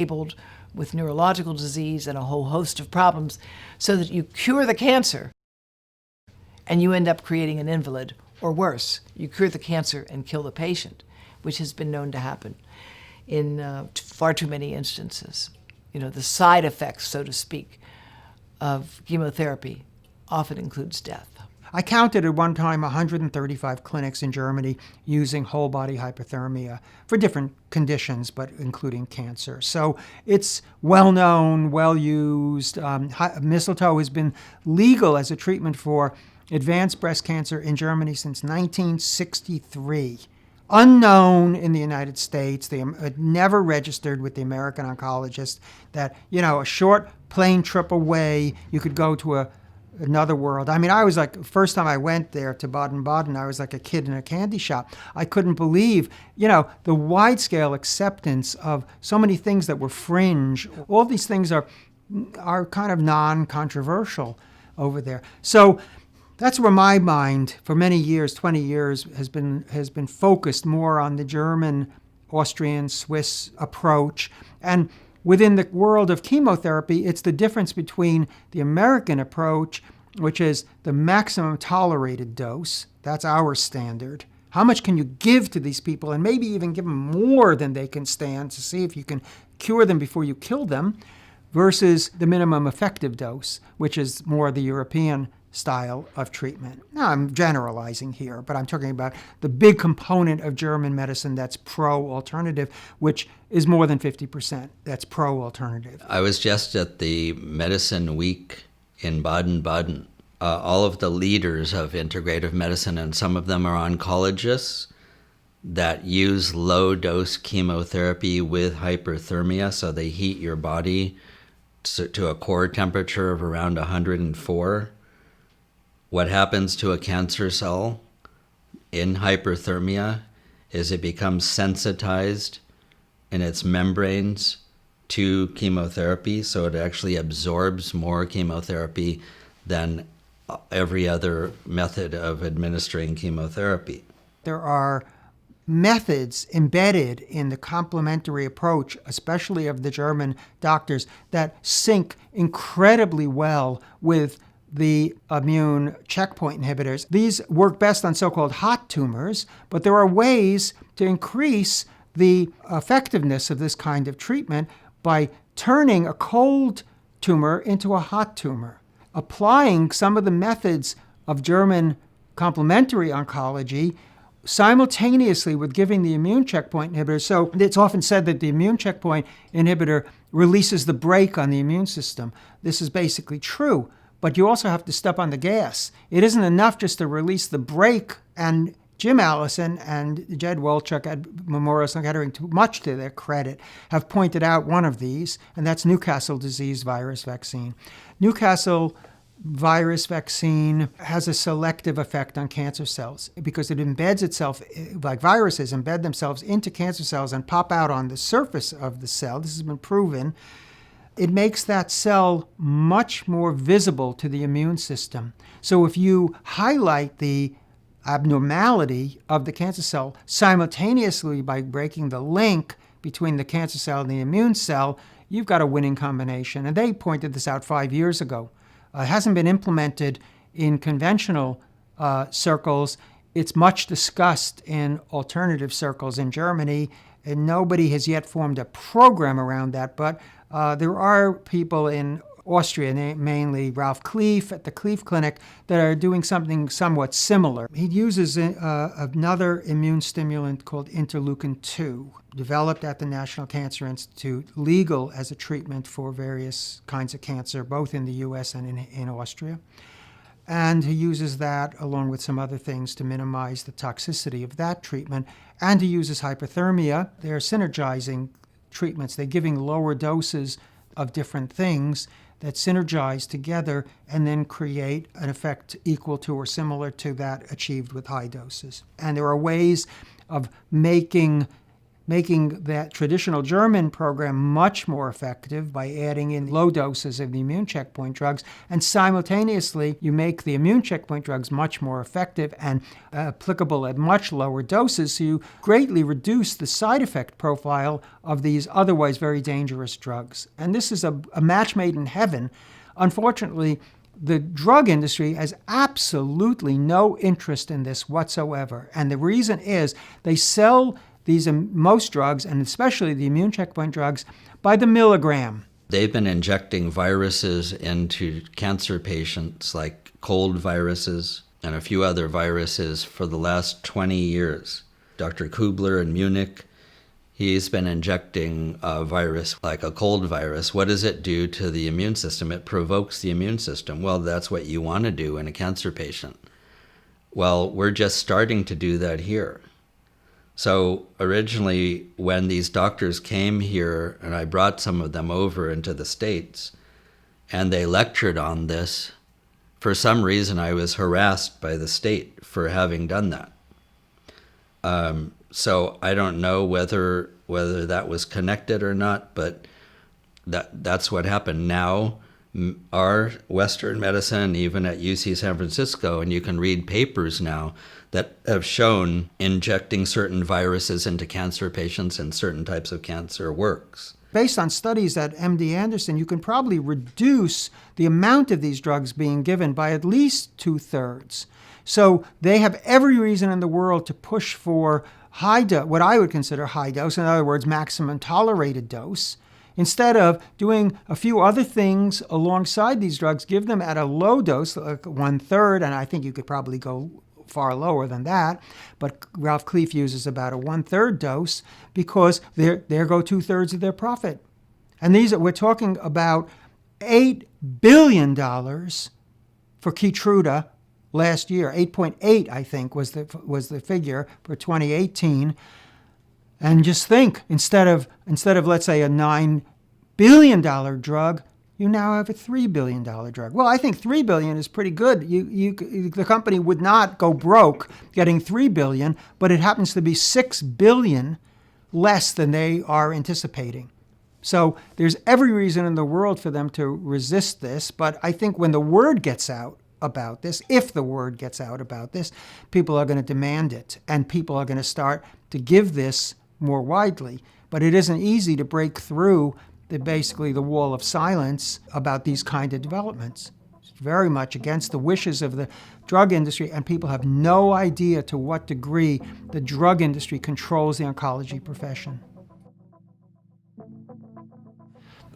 disabled with neurological disease and a whole host of problems, so that you cure the cancer and you end up creating an invalid, or worse, you cure the cancer and kill the patient, which has been known to happen in far too many instances. The side effects, so to speak, of chemotherapy often includes death. I counted at one time 135 clinics in Germany using whole body hypothermia for different conditions, but including cancer. So it's well known, well used. Mistletoe has been legal as a treatment for advanced breast cancer in Germany since 1963. Unknown in the United States. They never registered with the American oncologist that, a short plane trip away, you could go to another world. I mean, I was like, first time I went there to Baden-Baden, I was like a kid in a candy shop. I couldn't believe, the wide-scale acceptance of so many things that were fringe. All these things are kind of non-controversial over there. So that's where my mind, for many years, 20 years, has been focused more on the German, Austrian, Swiss approach. And within the world of chemotherapy, it's the difference between the American approach, which is the maximum tolerated dose. That's our standard. How much can you give to these people, and maybe even give them more than they can stand to see if you can cure them before you kill them, versus the minimum effective dose, which is more the European style of treatment. Now, I'm generalizing here, but I'm talking about the big component of German medicine that's pro-alternative, which is more than 50%. That's pro-alternative. I was just at the Medicine Week in Baden-Baden. All of the leaders of integrative medicine, and some of them are oncologists that use low-dose chemotherapy with hyperthermia, so they heat your body to a core temperature of around 104. What happens to a cancer cell in hyperthermia is it becomes sensitized in its membranes to chemotherapy, so it actually absorbs more chemotherapy than every other method of administering chemotherapy. There are methods embedded in the complementary approach, especially of the German doctors, that sync incredibly well with the immune checkpoint inhibitors. These work best on so-called hot tumors, but there are ways to increase the effectiveness of this kind of treatment by turning a cold tumor into a hot tumor. Applying some of the methods of German complementary oncology simultaneously with giving the immune checkpoint inhibitor. So it's often said that the immune checkpoint inhibitor releases the brake on the immune system. This is basically true. But you also have to step on the gas. It isn't enough just to release the brake. And Jim Allison and Jed Wolchuk at Memorial Sloan Kettering, too much to their credit, have pointed out one of these, and that's Newcastle disease virus vaccine. Newcastle virus vaccine has a selective effect on cancer cells because it embeds itself, like viruses embed themselves into cancer cells and pop out on the surface of the cell. This has been proven. It makes that cell much more visible to the immune system. So if you highlight the abnormality of the cancer cell simultaneously by breaking the link between the cancer cell and the immune cell, you've got a winning combination. And they pointed this out 5 years ago. It hasn't been implemented in conventional circles. It's much discussed in alternative circles in Germany, and nobody has yet formed a program around that. But there are people in Austria, mainly Ralph Kleef at the Kleef Clinic, that are doing something somewhat similar. He uses another immune stimulant called interleukin-2, developed at the National Cancer Institute, legal as a treatment for various kinds of cancer, both in the U.S. and in Austria. And he uses that along with some other things to minimize the toxicity of that treatment. And he uses hypothermia. They're synergizing treatments. They're giving lower doses of different things that synergize together and then create an effect equal to or similar to that achieved with high doses. And there are ways of making making that traditional German program much more effective by adding in low doses of the immune checkpoint drugs. And simultaneously, you make the immune checkpoint drugs much more effective and applicable at much lower doses, so you greatly reduce the side effect profile of these otherwise very dangerous drugs. And this is a match made in heaven. Unfortunately, the drug industry has absolutely no interest in this whatsoever. And the reason is they sell most drugs, and especially the immune checkpoint drugs, by the milligram. They've been injecting viruses into cancer patients, like cold viruses and a few other viruses, for the last 20 years. Dr. Kubler in Munich, he's been injecting a virus like a cold virus. What does it do to the immune system? It provokes the immune system. Well, that's what you want to do in a cancer patient. Well, we're just starting to do that here. So originally, when these doctors came here, and I brought some of them over into the States, and they lectured on this, for some reason I was harassed by the state for having done that. So I don't know whether that was connected or not, but that's what happened. Now, our Western medicine, even at UC San Francisco, and you can read papers now that have shown injecting certain viruses into cancer patients and certain types of cancer works. Based on studies at MD Anderson, you can probably reduce the amount of these drugs being given by at least 2/3. So they have every reason in the world to push for what I would consider high dose, in other words, maximum tolerated dose. Instead of doing a few other things alongside these drugs, give them at a low dose, like 1/3, and I think you could probably go far lower than that, but Ralph Kleef uses about a 1/3 dose because there go 2/3 of their profit. And we're talking about $8 billion for Keytruda last year. 8.8, I think, was the figure for 2018. And just think, instead of let's say a $9 billion drug, you now have a $3 billion drug. Well, I think $3 billion is pretty good. The company would not go broke getting $3 billion, but it happens to be $6 billion less than they are anticipating. So there's every reason in the world for them to resist this. But I think when the word gets out about this, if the word gets out about this, people are going to demand it, and people are going to start to give this more widely. But it isn't easy to break through basically the wall of silence about these kind of developments. It's very much against the wishes of the drug industry, and people have no idea to what degree the drug industry controls the oncology profession.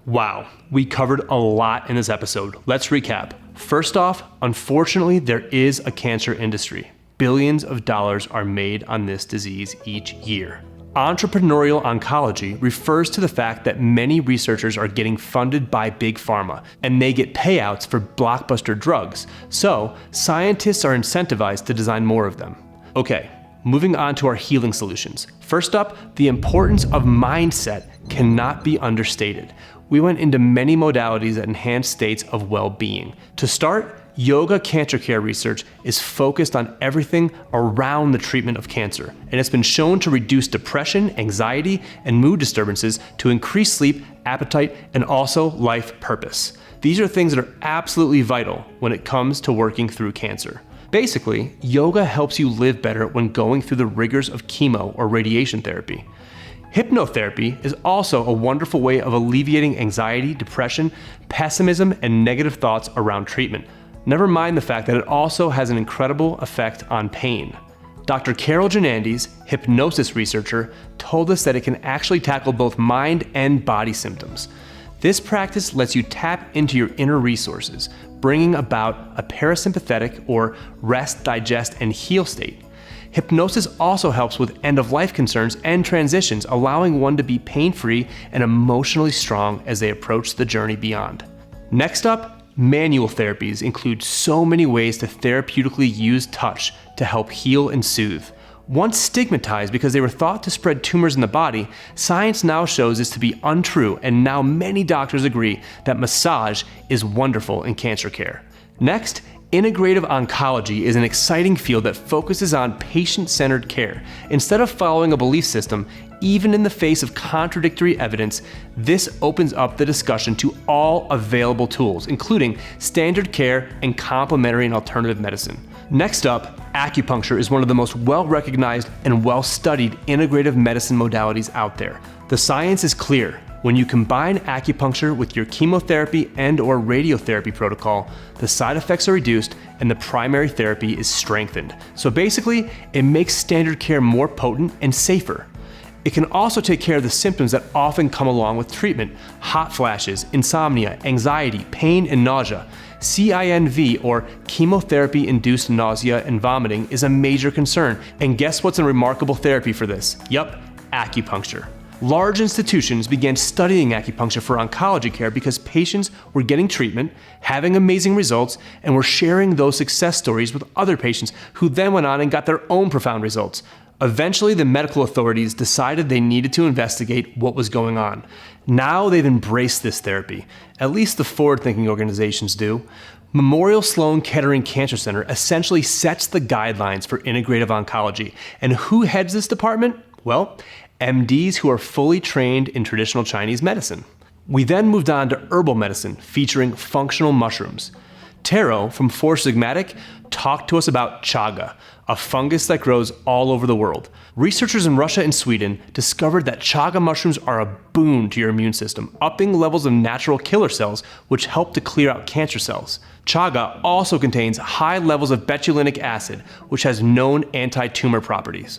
Wow, we covered a lot in this episode. Let's recap. First off, unfortunately, there is a cancer industry. Billions of dollars are made on this disease each year. Entrepreneurial oncology refers to the fact that many researchers are getting funded by big pharma, and they get payouts for blockbuster drugs, so scientists are incentivized to design more of them. Okay, moving on to our healing solutions. First up, the importance of mindset cannot be understated. We went into many modalities that enhance states of well-being. To start, yoga cancer care research is focused on everything around the treatment of cancer, and it's been shown to reduce depression, anxiety, and mood disturbances, to increase sleep, appetite, and also life purpose. These are things that are absolutely vital when it comes to working through cancer. Basically, yoga helps you live better when going through the rigors of chemo or radiation therapy. Hypnotherapy is also a wonderful way of alleviating anxiety, depression, pessimism, and negative thoughts around treatment. Never mind the fact that it also has an incredible effect on pain. Dr. Carol Janandis, hypnosis researcher, told us that it can actually tackle both mind and body symptoms. This practice lets you tap into your inner resources, bringing about a parasympathetic or rest, digest, and heal state. Hypnosis also helps with end-of-life concerns and transitions, allowing one to be pain-free and emotionally strong as they approach the journey beyond. Next up, manual therapies include so many ways to therapeutically use touch to help heal and soothe. Once stigmatized because they were thought to spread tumors in the body, science now shows this to be untrue, and now many doctors agree that massage is wonderful in cancer care. Next, Integrative oncology is an exciting field that focuses on patient-centered care. Instead of following a belief system, even in the face of contradictory evidence, this opens up the discussion to all available tools, including standard care and complementary and alternative medicine. Next up, acupuncture is one of the most well-recognized and well-studied integrative medicine modalities out there. The science is clear. When you combine acupuncture with your chemotherapy and/or radiotherapy protocol, the side effects are reduced and the primary therapy is strengthened. So basically, it makes standard care more potent and safer. It can also take care of the symptoms that often come along with treatment: hot flashes, insomnia, anxiety, pain, and nausea. CINV, or chemotherapy-induced nausea and vomiting, is a major concern. And guess what's a remarkable therapy for this? Yup, acupuncture. Large institutions began studying acupuncture for oncology care because patients were getting treatment, having amazing results, and were sharing those success stories with other patients who then went on and got their own profound results. Eventually, the medical authorities decided they needed to investigate what was going on. Now they've embraced this therapy. At least the forward-thinking organizations do. Memorial Sloan Kettering Cancer Center essentially sets the guidelines for integrative oncology. And who heads this department? Well, MDs who are fully trained in traditional Chinese medicine. We then moved on to herbal medicine featuring functional mushrooms. Tero from Four Sigmatic talked to us about chaga, a fungus that grows all over the world. Researchers in Russia and Sweden discovered that chaga mushrooms are a boon to your immune system, upping levels of natural killer cells, which help to clear out cancer cells. Chaga also contains high levels of betulinic acid, which has known anti-tumor properties.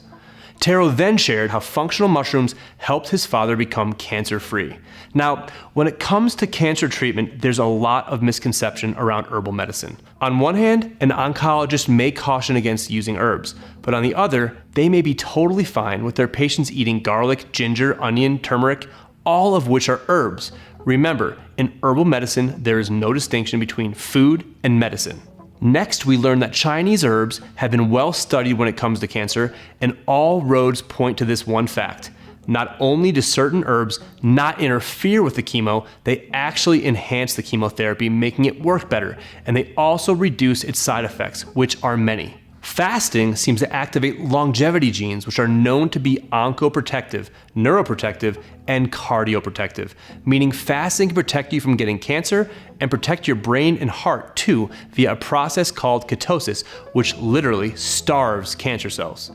Tero then shared how functional mushrooms helped his father become cancer-free. Now, when it comes to cancer treatment, there's a lot of misconception around herbal medicine. On one hand, an oncologist may caution against using herbs, but on the other, they may be totally fine with their patients eating garlic, ginger, onion, turmeric, all of which are herbs. Remember, in herbal medicine, there is no distinction between food and medicine. Next, we learned that Chinese herbs have been well studied when it comes to cancer, and all roads point to this one fact. Not only do certain herbs not interfere with the chemo, they actually enhance the chemotherapy, making it work better, and they also reduce its side effects, which are many. Fasting seems to activate longevity genes, which are known to be oncoprotective, neuroprotective, and cardioprotective, meaning fasting can protect you from getting cancer and protect your brain and heart too via a process called ketosis, which literally starves cancer cells.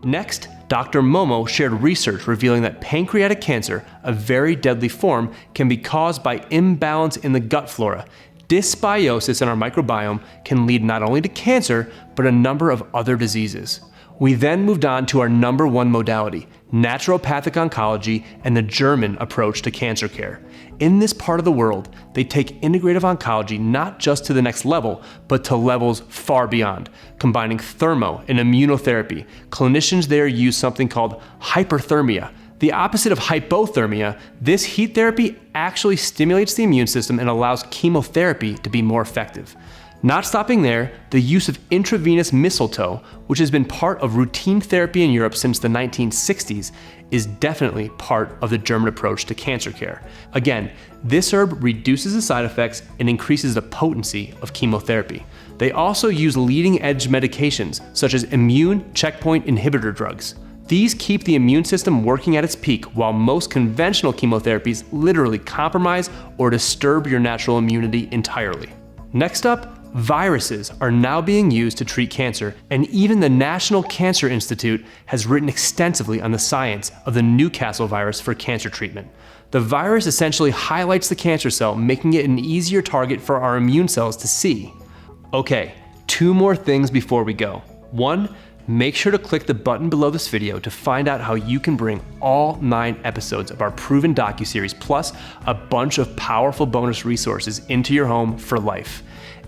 Next, Dr. Momo shared research revealing that pancreatic cancer, a very deadly form, can be caused by imbalance in the gut flora. Dysbiosis in our microbiome can lead not only to cancer, but a number of other diseases. We then moved on to our number one modality, naturopathic oncology and the German approach to cancer care. In this part of the world, they take integrative oncology not just to the next level, but to levels far beyond, combining thermo and immunotherapy. Clinicians there use something called hyperthermia. The opposite of hypothermia, this heat therapy actually stimulates the immune system and allows chemotherapy to be more effective. Not stopping there, the use of intravenous mistletoe, which has been part of routine therapy in Europe since the 1960s, is definitely part of the German approach to cancer care. Again, this herb reduces the side effects and increases the potency of chemotherapy. They also use leading-edge medications, such as immune checkpoint inhibitor drugs. These keep the immune system working at its peak, while most conventional chemotherapies literally compromise or disturb your natural immunity entirely. Next up, viruses are now being used to treat cancer, and even the National Cancer Institute has written extensively on the science of the Newcastle virus for cancer treatment. The virus essentially highlights the cancer cell, making it an easier target for our immune cells to see. Okay, 2 more things before we go. 1, make sure to click the button below this video to find out how you can bring all 9 episodes of our proven docuseries plus a bunch of powerful bonus resources into your home for life.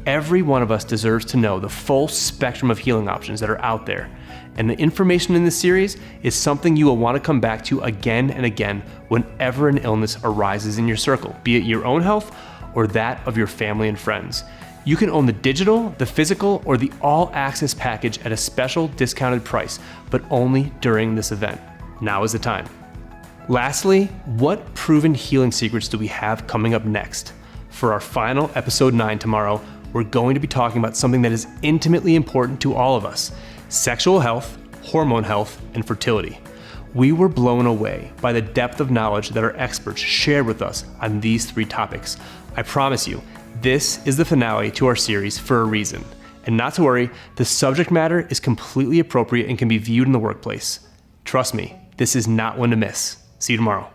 Every one of us deserves to know the full spectrum of healing options that are out there. And the information in this series is something you will want to come back to again and again whenever an illness arises in your circle, be it your own health or that of your family and friends. You can own the digital, the physical, or the all-access package at a special discounted price, but only during this event. Now is the time. Lastly, what proven healing secrets do we have coming up next? For our final episode 9 tomorrow, we're going to be talking about something that is intimately important to all of us: sexual health, hormone health, and fertility. We were blown away by the depth of knowledge that our experts shared with us on these 3 topics. I promise you, this is the finale to our series for a reason. And not to worry, the subject matter is completely appropriate and can be viewed in the workplace. Trust me, this is not one to miss. See you tomorrow.